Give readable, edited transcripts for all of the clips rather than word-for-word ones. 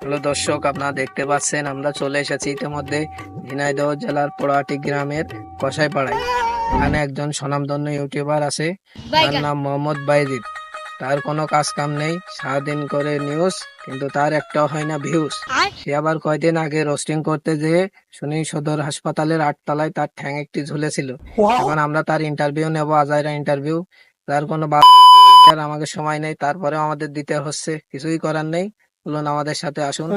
Hello দর্শক, আপনারা দেখতে পাচ্ছেন আমরা চলে এসেছি ইতিমধ্যে ঝিনাইদহ জেলার পোড়াহাটি গ্রামের কসাইপাড়ায়। এখানে একজন স্বনামধন্য ইউটিউবার আছে, তার নাম মোহাম্মদ বাইজিদ। তার কোনো কাজ কাম নেই, সারাদিন করে নিউজ, কিন্তু তার একটাও হয় না ভিউজ। সে আবার কয়দিন আগে রোস্টিং করতে যেয়ে শুনি সদর হাসপাতালের 8 তলায় তার ঠ্যাং একটি ঝুলেছিল। এখন আমরা তার ইন্টারভিউ নেব, আজাইরা ইন্টারভিউ। তার কোনো আমাকে সময় নেই, তারপরে আমাদের দিতে হচ্ছে, কিছুই করার নেই। বলুন আমাদের সাথে আসুন।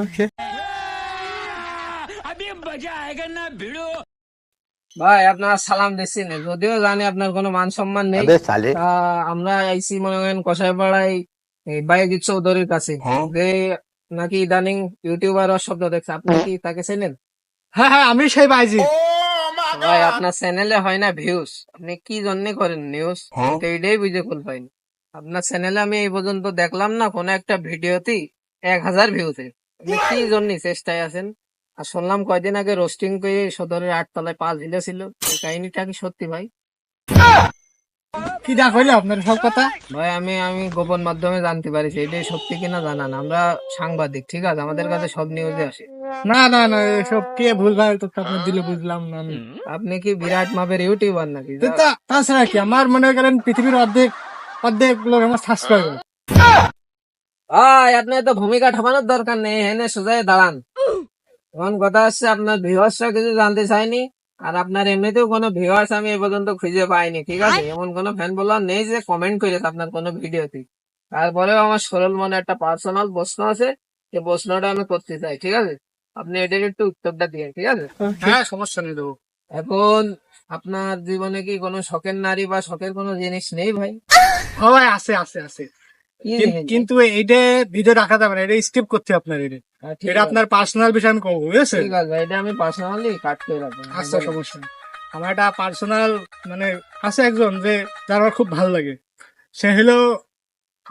ভাই আপনার সালাম দিচ্ছি না, যদিও জানি আপনার কোনো মান সম্মান নেই। তা আমরা আইসি মনে করেন কসাইপাড়ায় বাইজিদ চৌধুরীর কাছে, যে নাকি ইদানিং ইউটিউবার শব্দ দেখছে। আপনি কি তাকে চেনেন? হ্যাঁ হ্যাঁ, আমি সেই বাইজি। ভাই আপনার চ্যানেলে হয় না ভিউজ, আপনি কি জন্য করেন নিউজ? এইটাই বুঝে কুল পাইনি। আপনার চ্যানেলে আমি এই পর্যন্ত দেখলাম না কোন একটা ভিডিওতেই 1000 ভিউতে। আপনি কি জন্য চেষ্টায় আছেন? আর শুনলাম কয়দিন আগে রোস্টিং করে সদরের 8 তলায় পা ঝিলেছিল, এই কাহিনীটা কি সত্যি ভাই? কি দেখ হইলো আপনার সব কথা? ভাই আমি আমি গোপন মাধ্যমে জানতে পারিছি, এটাই সত্যি কিনা জানান। আমরা সাংবাদিক, ঠিক আছে, আমাদের কাছে সব নিউজে আসে। না না না, এসব কে ভুল ভাল তো আপনার দিলে বুঝলাম না আমি। আপনি কি বিরাট মাপের ইউটিউবার নাকি? তাছাড়া কি, আমার মনে করেন পৃথিবীর অর্ধেক অর্ধেক লোক আমার সাবস্ক্রাইব। ভাই আপনার তো ভূমিকা ঠাপানোর দরকার নেই, এনে সোজাই দাঁড়ান। এখন কথা হচ্ছে আপনার ভিউয়ার্সরা কিছু জানতে চাইনি, আর আপনার এমনিতেও কোনো ভিউয়ার্স আমি এ পর্যন্ত খুঁজে পাইনি, ঠিক আছে? এমন কোনো ফ্যান ফলোয়ার নেই যে কমেন্ট করেছে আপনার কোনো ভিডিওতে। তারপরেও আমার সরল মনে একটা পার্সোনাল প্রশ্ন আছে, যে প্রশ্নটা আমি করতে চাই, ঠিক আছে? আপনি এটার একটু উত্তরটা দিয়ে, ঠিক আছে? হ্যাঁ, সমস্যা নেই দেবো। এখন আপনার জীবনে কি কোনো শখের নারী বা শখের কোনো জিনিস নেই ভাই? ও ভাই, আছে আছে আছে, কি জিনিস? কিন্তু এইটা ভিডিও রাখা যাবে না, এটা স্কিপ করতে হবে আপনার। ঠিক এটা আছে, আপনার পার্সোনাল বিষয়, আমি কমবো, বুঝেছেন? ঠিক আছে ভাই, এটা আমি পার্সোনালি কাট করে রাখবো। আচ্ছা, সমস্যা নেই। আমার একটা পার্সোনাল মানে আছে একজন, যে যার আমার খুব ভালো লাগে। সে হলো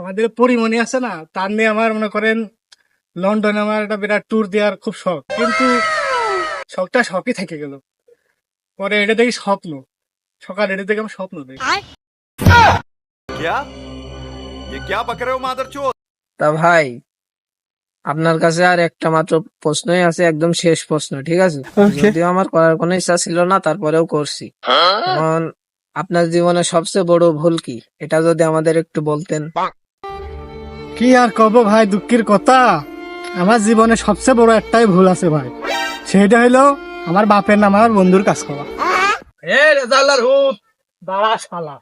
আমাদের পরিমণি আছে না, তার নিয়ে আমার মনে করেন লন্ডনে আমার একটা বিরাট ট্যুর দেওয়ার খুব শখ, কিন্তু শখটা শখই থেকে গেল। পরে এটা দেখি স্বপ্ন, সকাল এটা দেখে আমার স্বপ্ন দেখি। क्या ये क्या बक रहे हो मादरचोद? তা ভাই আপনার কাছে আর একটা মাত্র প্রশ্নই আছে, একদম শেষ প্রশ্ন, ঠিক আছে? যদিও আমার করার কোনো ইচ্ছা ছিল না, তারপরেও করছি। এখন আপনার জীবনে সবচেয়ে বড় ভুল কি, এটা যদি আমাদের একটু বলতেন। কি আর কব ভাই, দুঃখের কথা। আমার জীবনে সবচেয়ে বড় একটাই ভুল আছে ভাই, সেটা হলো আমার বাপের নাম আমার বন্ধুর কাজ করা। এ রেজাল্লার হুত দাঁড়া শালা।